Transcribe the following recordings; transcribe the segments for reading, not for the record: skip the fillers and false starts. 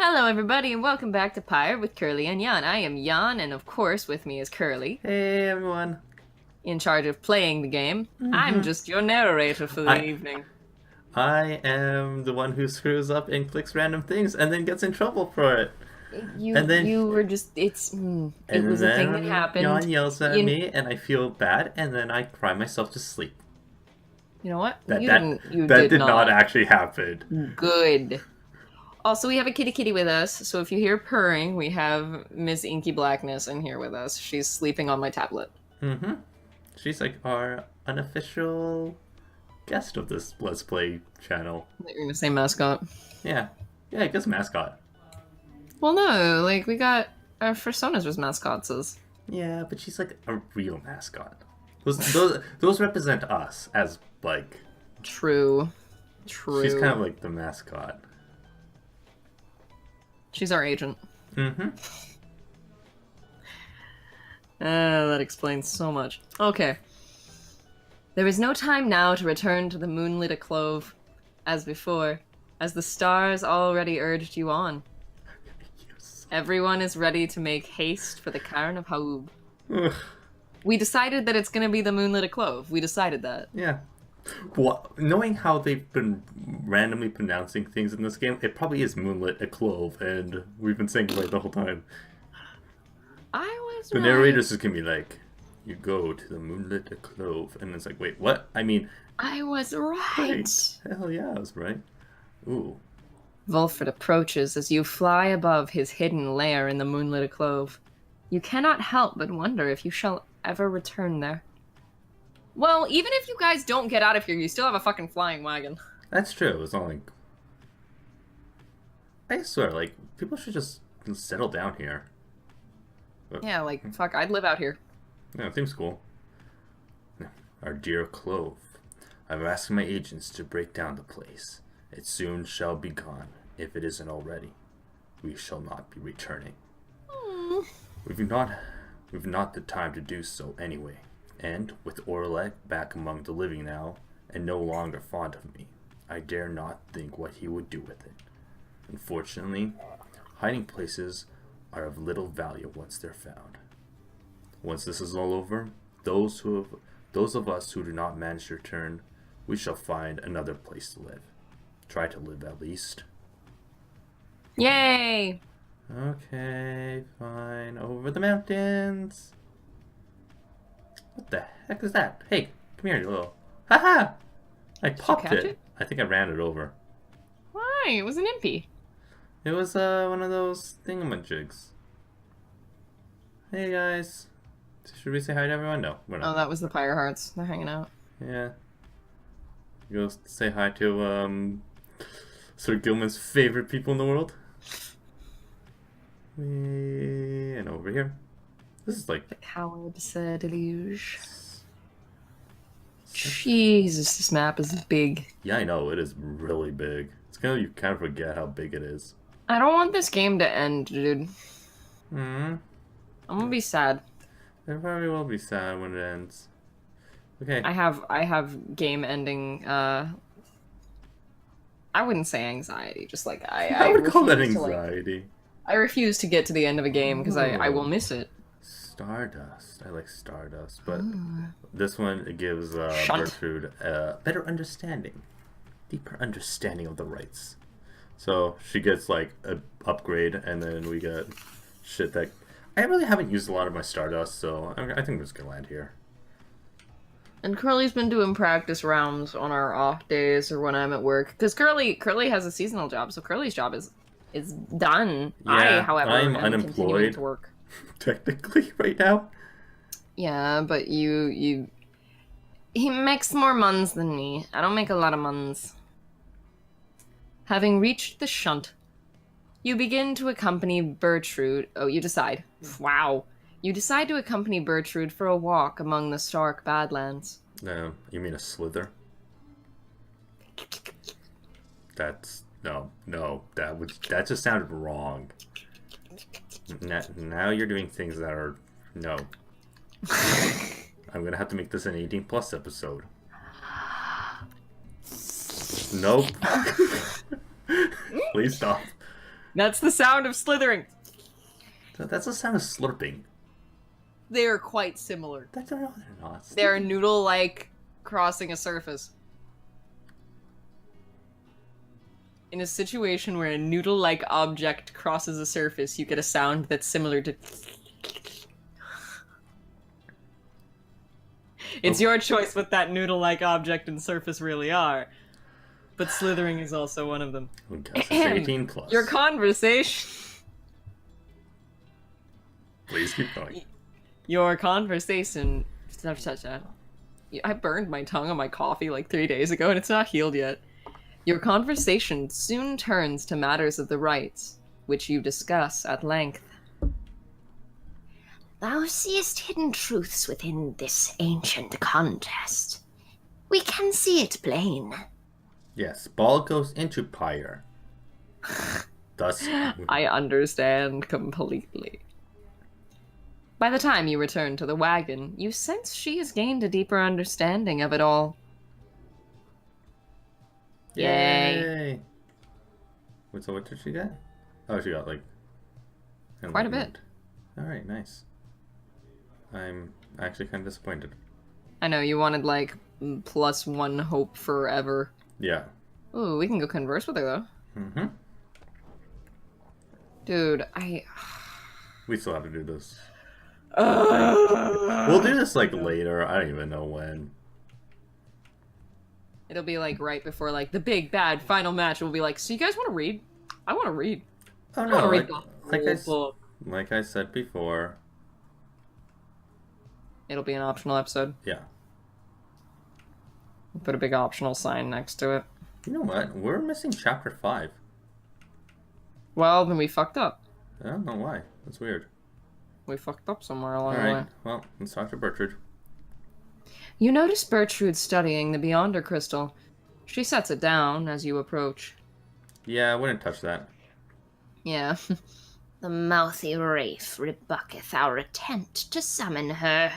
Hello, everybody, and welcome back to PYRE with Curly and Jan. I am Jan, and of course, with me is Curly, Hey everyone. in charge of playing the game. I'm hmm just your narrator for the I evening. I am the one who screws up and clicks random things and then gets in trouble for it. You And then you were just it was a thing that Jan happened. yells at You me and I feel bad and then I cry myself to sleep. you know what? That You that didn't. You that did did not not. actually happen. Good. Also, we have a kitty with us, so if you hear purring, we have Miss Inky Blackness in here with us. She's sleeping on my tablet. hmm She's like our unofficial guest of this Let's Play channel. You're gonna say mascot. Yeah. Yeah, I guess mascot. Well, no, like we got our personas was mascots. Yeah, but she's like a real mascot. Those represent us as like True. True. she's kind of like the mascot. She's our agent. Mm-hmm. That explains so much. Okay. There is no time now to return to the moonlit clove, as before, as the stars already urged you on. Everyone is ready to make haste for the Cairn of Haub. We decided that it's gonna be the moonlit clove. We decided that. Yeah. Well, knowing how they've been randomly pronouncing things in this game, it probably is Moonlit a Clove, and we've been saying it right the whole time. I was The right. narrator's is gonna be like, "You go to the Moonlit a Clove," and it's like, "Wait, what?" I mean, I was right. right. Hell yeah, I was right. Ooh. Volfred approaches as you fly above his hidden lair in the moonlit clove. You cannot help but wonder if you shall ever return there. Well, even if you guys don't get out of here, you still have a fucking flying wagon. That's true. It's not like I swear, like people should just settle down here. Yeah, like, fuck, I'd live out here. Yeah, it seems cool. Our dear Clove. I've asked my agents to break down the place. It soon shall be gone, if it isn't already. We shall not be returning. We've not the time to do so anyway. And with Orlek back among the living now, and no longer fond of me, I dare not think what he would do with it. Unfortunately, hiding places are of little value once they're found. Once this is all over, those of us who do not manage to return, we shall find another place to live. Try to live at least. Yay! Okay, fine. Over the mountains. What the heck is that? Hey, come here, you little. Haha! I popped catch it. it? I think I ran it over. Why? It was an impy. It was one of those thingamajigs. Hey guys. Should we say hi to everyone? No, we're Oh, not. that was the Pyre Hearts. They're hanging out. Yeah. Go say hi to Sir Gilman's favorite people in the world. And over here. This is like The coward said deluge. Jesus, this map is big. yeah, I know, it is really big. It's gonna you kind of forget how big it is. I don't want this game to end, dude. Hmm. I'm gonna be sad. It probably will be sad when it ends. Okay. I have game ending I wouldn't say anxiety, just like I would call that refuse to, anxiety. I refuse to get to the end of a game because I will miss it. Stardust. I like Stardust, but this one it gives Shunt. Gertrude a better understanding, deeper understanding of the rights. So she gets like an upgrade, and then we get shit that I really haven't used a lot of my Stardust, so I think we're just gonna land here. And Curly's been doing practice rounds on our off days or when I'm at work. Because Curly has a seasonal job, so Curly's job is done. Yeah, I, however, I'm am continuing unemployed. to work. Technically, right now. Yeah, but he makes more muns than me. I don't make a lot of muns. Having reached the shunt, you begin to accompany Bertrude. Oh, you decide. Wow. You decide to accompany Bertrude for a walk among the stark Badlands. No, you mean a slither? That's no. That just sounded wrong. Now you're doing things that are no. I'm gonna have to make this an 18+ episode. Nope. Please stop. That's the sound of slithering. That's the sound of slurping. They are quite similar. No, they're not. They're noodle-like crossing a surface. In a situation where a noodle-like object crosses a surface, you get a sound that's similar to... It's your choice what that noodle-like object and surface really are. But slithering is also one of them. It's 18 plus. Your conversation... Please keep going. Your conversation... I burned my tongue on my coffee like 3 days ago and it's not healed yet. Your conversation soon turns to matters of the rites, which you discuss at length. Thou seest hidden truths within this ancient contest. We can see it plain. Yes, ball goes into PYRE. Thus... I understand completely. By the time you return to the wagon, you sense she has gained a deeper understanding of it all. Yay. Wait, so what did she get? Oh, she got, like... Quite a bit. Alright, nice. I'm actually kind of disappointed. I know, you wanted, like, +1 hope forever. Yeah. Ooh, we can go converse with her, though. Mm-hmm. Dude, We still have to do this. We'll do this, like, later. I don't even know when. It'll be, like, right before, like, the big, bad final match. We'll be like, so you guys want to read? I want to read. Oh, I no. want to read the whole book. Like I said before. It'll be an optional episode. Yeah. We'll put a big optional sign next to it. You know what? We're missing chapter 5. Well, then we fucked up. I don't know why. That's weird. We fucked up somewhere along the way. Alright, well, let's talk to Bertrude. You notice Bertrude studying the Beyonder crystal. She sets it down as you approach. Yeah, I wouldn't touch that. Yeah. The mouthy wraith rebucketh our attempt to summon her.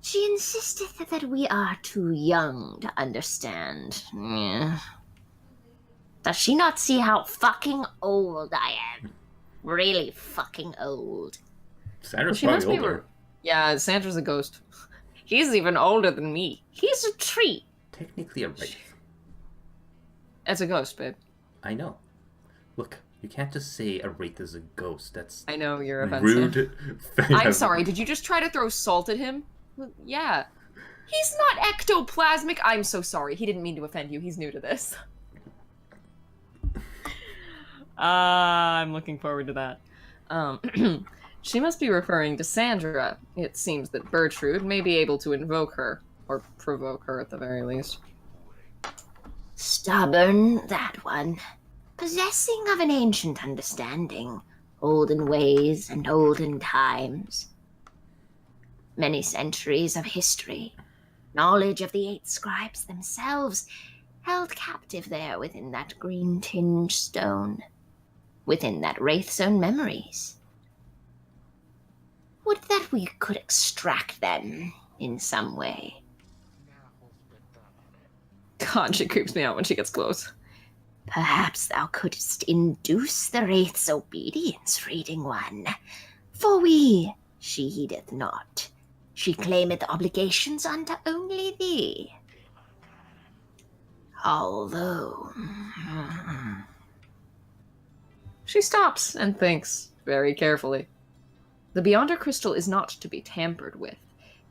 She insisteth that we are too young to understand. Does she not see how fucking old I am? Really fucking old. Sandra's She probably must be older. Yeah, Sandra's a ghost. He's even older than me. He's a tree. Technically a wraith. It's a ghost, babe. I know. Look, you can't just say a wraith is a ghost. That's I know, you're offensive. rude thing. I'm sorry, did you just try to throw salt at him? Well, yeah. He's not ectoplasmic. I'm so sorry. He didn't mean to offend you. He's new to this. I'm looking forward to that. She must be referring to Sandra. It seems that Bertrude may be able to invoke her, or provoke her at the very least. Stubborn, that one. Possessing of an ancient understanding, olden ways and olden times. Many centuries of history, knowledge of the 8 scribes themselves, held captive there within that green-tinged stone, within that wraith's own memories. Would that we could extract them in some way. God, she creeps me out when she gets close. Perhaps thou couldst induce the wraith's obedience, reading one. For she heedeth not. She claimeth obligations unto only thee. Although... She stops and thinks very carefully. The Beyonder crystal is not to be tampered with.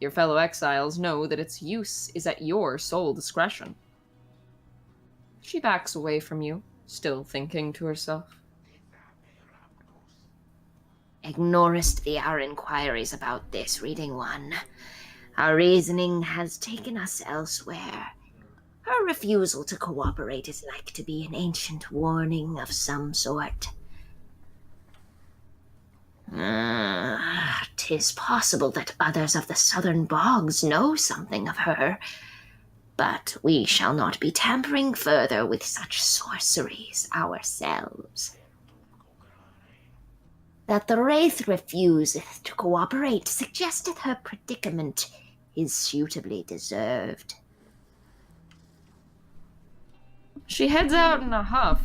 Your fellow exiles know that its use is at your sole discretion. She backs away from you, still thinking to herself. Ignorest thee our inquiries about this, reading one. Our reasoning has taken us elsewhere. Her refusal to cooperate is like to be an ancient warning of some sort. 'Tis possible that others of the southern bogs know something of her, but we shall not be tampering further with such sorceries ourselves. That the wraith refuseth to cooperate suggesteth her predicament is suitably deserved. She heads out in a huff,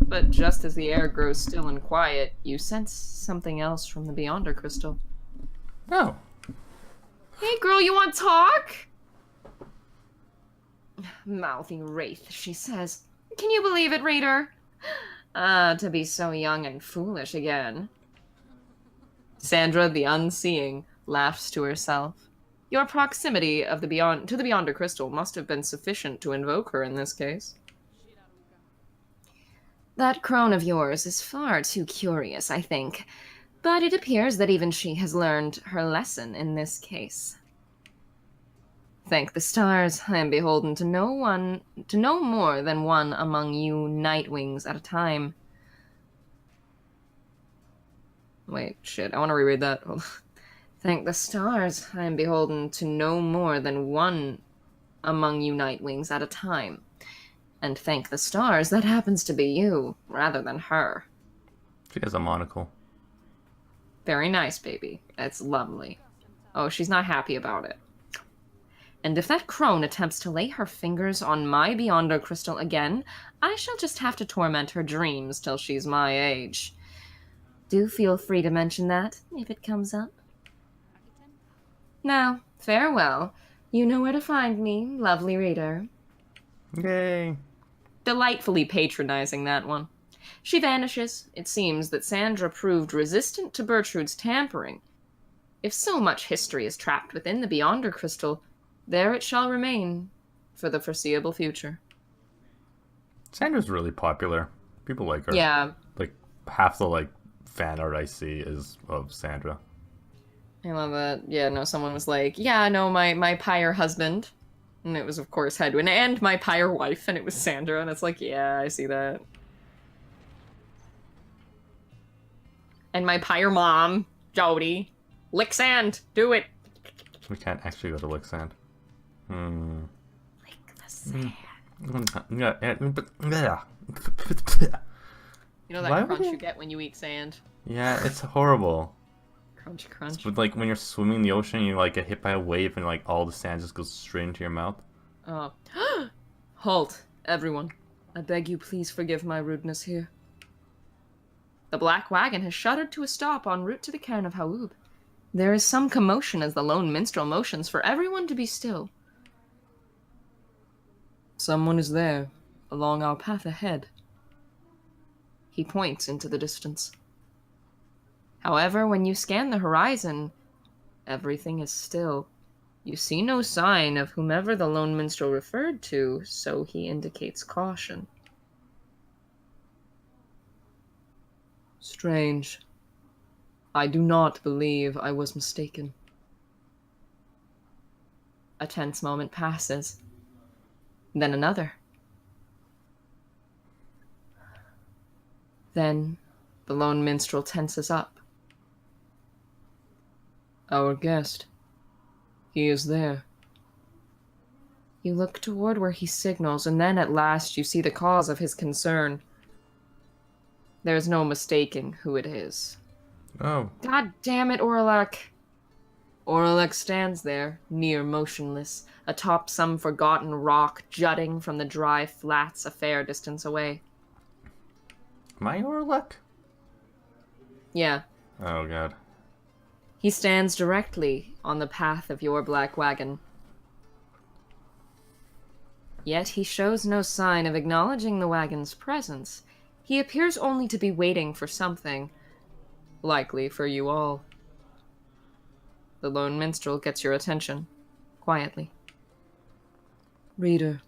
But just as the air grows still and quiet, you sense something else from the Beyonder crystal. Oh. Hey girl, you want to talk? Mouthy wraith, she says. Can you believe it, reader? To be so young and foolish again. Sandra, the unseeing, laughs to herself. Your proximity of the to the Beyonder crystal must have been sufficient to invoke her in this case. That crone of yours is far too curious, I think, but it appears that even she has learned her lesson in this case. Thank the stars, I am beholden to no more than one among you nightwings at a time. Wait, shit, I want to reread that. Thank the stars, I am beholden to no more than one among you nightwings at a time. And thank the stars, that happens to be you, rather than her. She has a monocle. Very nice, baby. It's lovely. Oh, she's not happy about it. And if that crone attempts to lay her fingers on my Beyonder crystal again, I shall just have to torment her dreams till she's my age. Do feel free to mention that, if it comes up. Now, farewell. You know where to find me, lovely reader. Yay. Delightfully patronizing, that one. She vanishes. It seems that Sandra proved resistant to Bertrude's tampering. If so much history is trapped within the Beyonder crystal, there it shall remain for the foreseeable future. Sandra's really popular. People like her. Yeah. Like, half the, fan art I see is of Sandra. I love that. Yeah, no, someone was like, yeah, no, my PYRE husband. And it was, of course, Hedwyn. And my PYRE wife, and it was Sandra. And it's like, yeah, I see that. And my PYRE mom, Jody. Lick sand! Do it! We can't actually go to Lixand. Lick the sand. Yeah. You know that Why crunch would you get when you eat sand? Yeah, it's horrible. Crunch, crunch. But when you're swimming in the ocean, you get hit by a wave and all the sand just goes straight into your mouth. Oh. Halt, everyone. I beg you please forgive my rudeness here. The black wagon has shuddered to a stop en route to the cairn of Haoub. There is some commotion as the lone minstrel motions for everyone to be still. Someone is there, along our path ahead. He points into the distance. However, when you scan the horizon, everything is still. You see no sign of whomever the lone minstrel referred to, so he indicates caution. Strange. I do not believe I was mistaken. A tense moment passes. Then another. Then the lone minstrel tenses up. Our guest. He is there. You look toward where he signals, and then at last you see the cause of his concern. There is no mistaking who it is. Oh. God damn it, Orlek. Orlek stands there, near motionless, atop some forgotten rock jutting from the dry flats a fair distance away. My Orlek? Yeah. Oh, God. He stands directly on the path of your black wagon. Yet he shows no sign of acknowledging the wagon's presence. He appears only to be waiting for something, likely for you all. The lone minstrel gets your attention, quietly. Reader,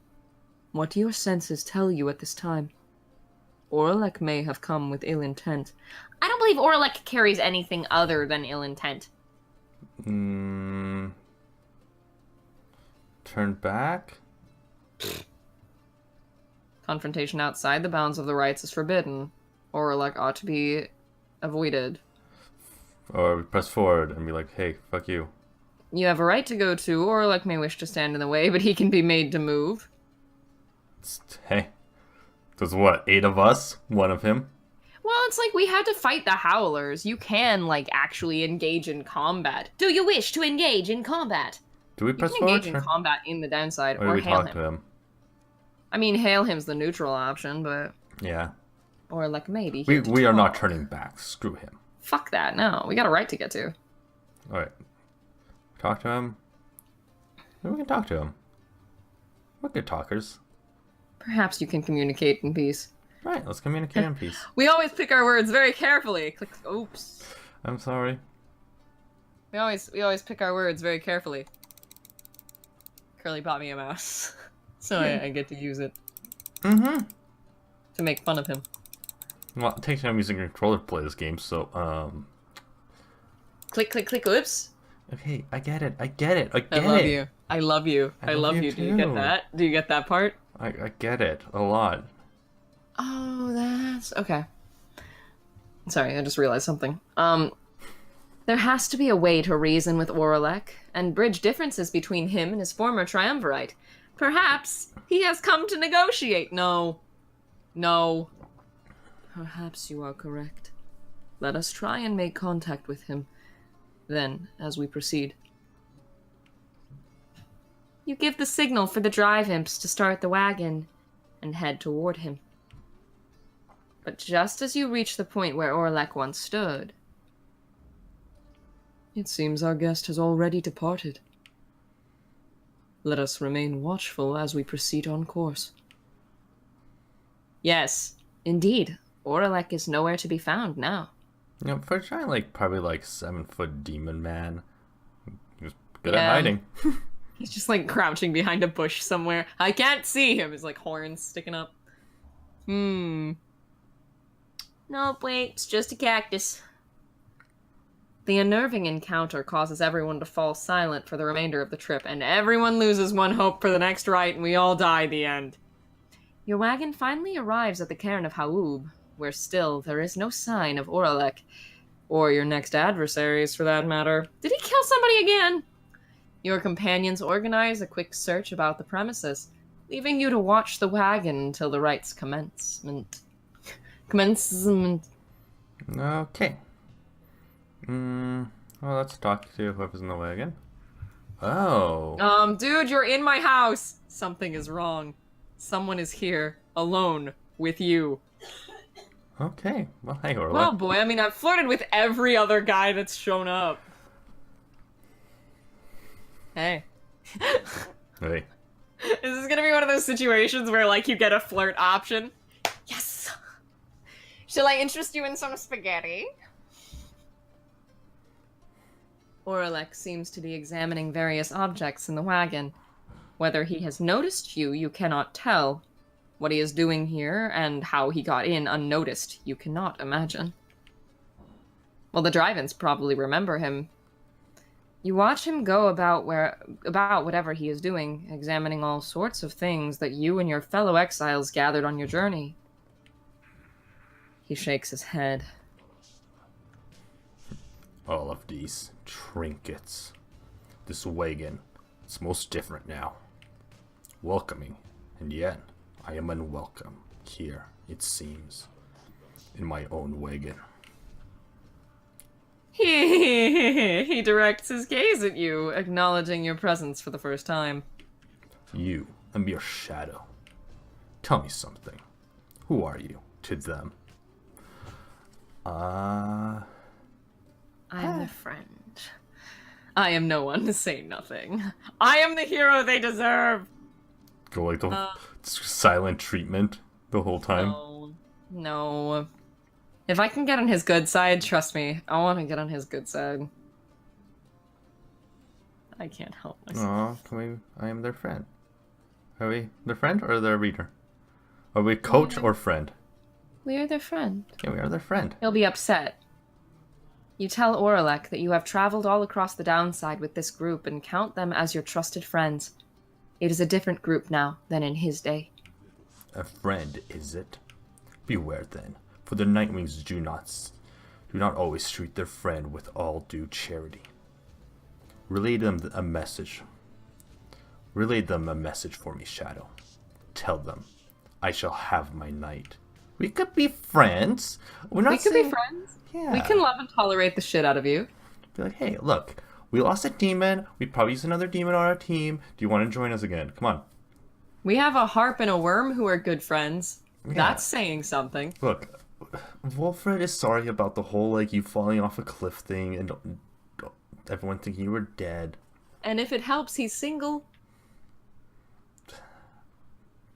what do your senses tell you at this time? Orlek may have come with ill intent. I don't believe Orlek carries anything other than ill intent. Turn back? Confrontation outside the bounds of the rites is forbidden. Orlek ought to be avoided. Or press forward and be like, hey, fuck you. You have a right to go to. Orlek may wish to stand in the way, but he can be made to move. Hey. There's what, 8 of us? 1 of him? Well, it's like we had to fight the Howlers. You can, actually engage in combat. Do you wish to engage in combat? Do we press you can forward? engage in combat in the downside, Or do or we hail talk him. to him? I mean, hail him's the neutral option, but... Yeah. Or like maybe We are not turning back. Screw him. Fuck that, no. We got a right to get to. Alright. Talk to him. Maybe we can talk to him. We're good talkers. Perhaps you can communicate in peace. Right, let's communicate in peace. We always pick our words very carefully. Click. Oops. I'm sorry. We always pick our words very carefully. Curly bought me a mouse, so I get to use it. Mm-hmm. To make fun of him. Well, it takes time using a controller to play this game, so Click, click, click. Oops. Okay, I get it. I get it. I love you. I love you. I love you. too. Do you get that? Do you get that part? I get it a lot. Oh, that's okay. Sorry, I just realized something. There has to be a way to reason with Oralek and bridge differences between him and his former triumvirate. Perhaps he has come to negotiate. No. No. Perhaps you are correct. Let us try and make contact with him. Then, as we proceed. You give the signal for the drive imps to start the wagon and head toward him. But just as you reach the point where Orlek once stood... It seems our guest has already departed. Let us remain watchful as we proceed on course. Yes, indeed. Orlek is nowhere to be found now. You know, for a giant, probably 7-foot demon man, he was good Yeah. at hiding. He's just crouching behind a bush somewhere. I can't see him. His horns sticking up. Nope, wait, it's just a cactus. The unnerving encounter causes everyone to fall silent for the remainder of the trip, and everyone loses one hope for the next rite, and we all die at the end. Your wagon finally arrives at the cairn of Haub, where still there is no sign of Oralek, or your next adversaries for that matter. Did he kill somebody again? Your companions organize a quick search about the premises, leaving you to watch the wagon until the rite's commencement. Okay. Well, let's talk to whoever's in the wagon. Oh. Dude, you're in my house! Something is wrong. Someone is here, alone, with you. Okay. Well, hey, Orla. Well, boy, I mean, I've flirted with every other guy that's shown up. Hey. Hey. Is this gonna be one of those situations where, you get a flirt option? Yes! Shall I interest you in some spaghetti? Oralek seems to be examining various objects in the wagon. Whether he has noticed you, you cannot tell. What he is doing here, and how he got in unnoticed, you cannot imagine. Well, the drive-ins probably remember him. You watch him go about whatever he is doing, examining all sorts of things that you and your fellow exiles gathered on your journey. He shakes his head. All of these trinkets. This wagon. It's most different now. Welcoming, and yet I am unwelcome here, it seems, in my own wagon. He directs his gaze at you, acknowledging your presence for the first time. You, a mere shadow. Tell me something. Who are you to them? I am their friend. I am no one to say nothing. I am the hero they deserve! Go the silent treatment the whole time. No. If I can get on his good side, trust me, I want to get on his good side. I can't help myself. Aw, I am their friend. Are we their friend or their reader? Are we coach or friend? We are their friend. Yeah, we are their friend. He'll be upset. You tell Oralek that you have traveled all across the downside with this group and count them as your trusted friends. It is a different group now than in his day. A friend, is it? Beware then, for the Nightwings do not always treat their friend with all due charity. Relay them a message. Relay them a message for me, Shadow. Tell them, I shall have my night. We could be friends. We could be friends. Yeah. We can love and tolerate the shit out of you. Be like, hey, look, we lost a demon. We'd probably use another demon on our team. Do you want to join us again? Come on. We have a harp and a worm who are good friends. That's saying something. Look, Wolfred is sorry about the whole, like, you falling off a cliff thing and everyone thinking you were dead. And if it helps, he's single.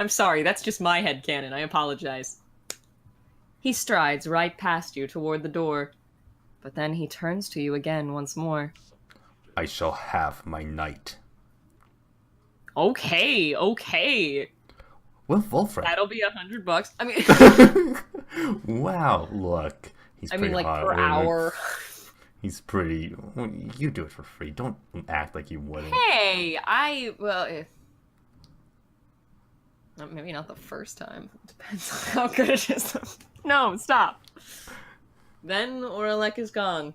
I'm sorry, that's just my headcanon. I apologize. He strides right past you toward the door, but then he turns to you again once more. I shall have my night. Okay. With Wolfred. That'll be $100. I mean, Wow, look. He's pretty like hot. per hour. He's pretty... You do it for free. Don't act like you wouldn't. Hey, maybe not the first time. Depends on how good it is. No, stop. Then Oralek is gone.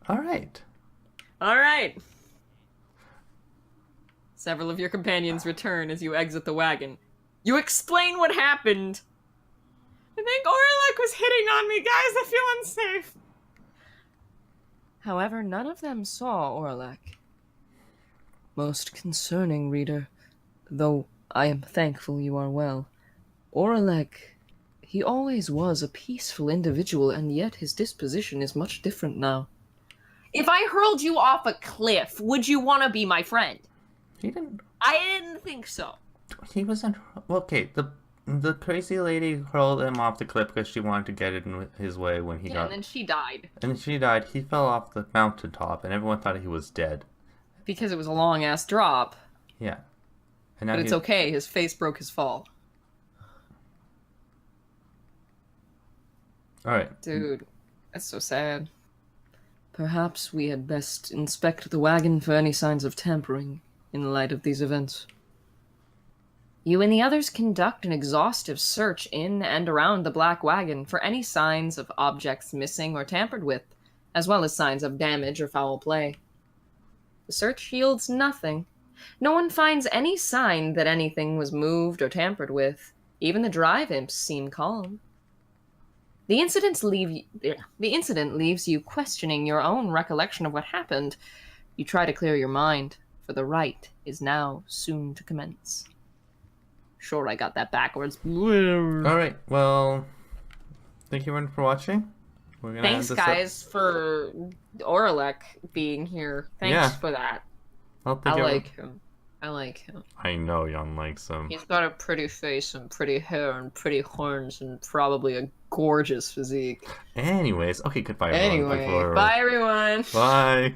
All right. Several of your companions return as you exit the wagon. You explain what happened. I think Oralek was hitting on me, guys. I feel unsafe. However, none of them saw Oralek. Most concerning, reader, though I am thankful you are well. Oralek, he always was a peaceful individual, and yet his disposition is much different now. If I hurled you off a cliff, would you want to be my friend? He didn't... I didn't think so. He wasn't... Okay, the crazy lady hurled him off the cliff because she wanted to get in his way when he got... and then she died. And she died. He fell off the mountaintop, and everyone thought he was dead. Because it was a long-ass drop. Yeah. And now But it's okay, his face broke his fall. Alright. Dude, that's so sad. Perhaps we had best inspect the wagon for any signs of tampering in light of these events. You and the others conduct an exhaustive search in and around the black wagon for any signs of objects missing or tampered with, as well as signs of damage or foul play. The search yields nothing. No one finds any sign that anything was moved or tampered with. Even the drive imps seem calm. The incident leaves you questioning your own recollection of what happened. You try to clear your mind, for the rite is now soon to commence. Sure, I got that backwards. Alright, well... Thank you everyone for watching. We're gonna Thanks, guys, for Oralek being here. Thanks for that. I like him. I know Jan likes him. He's got a pretty face and pretty hair and pretty horns and probably a gorgeous physique. Anyways, okay, goodbye everyone. Bye everyone. Bye.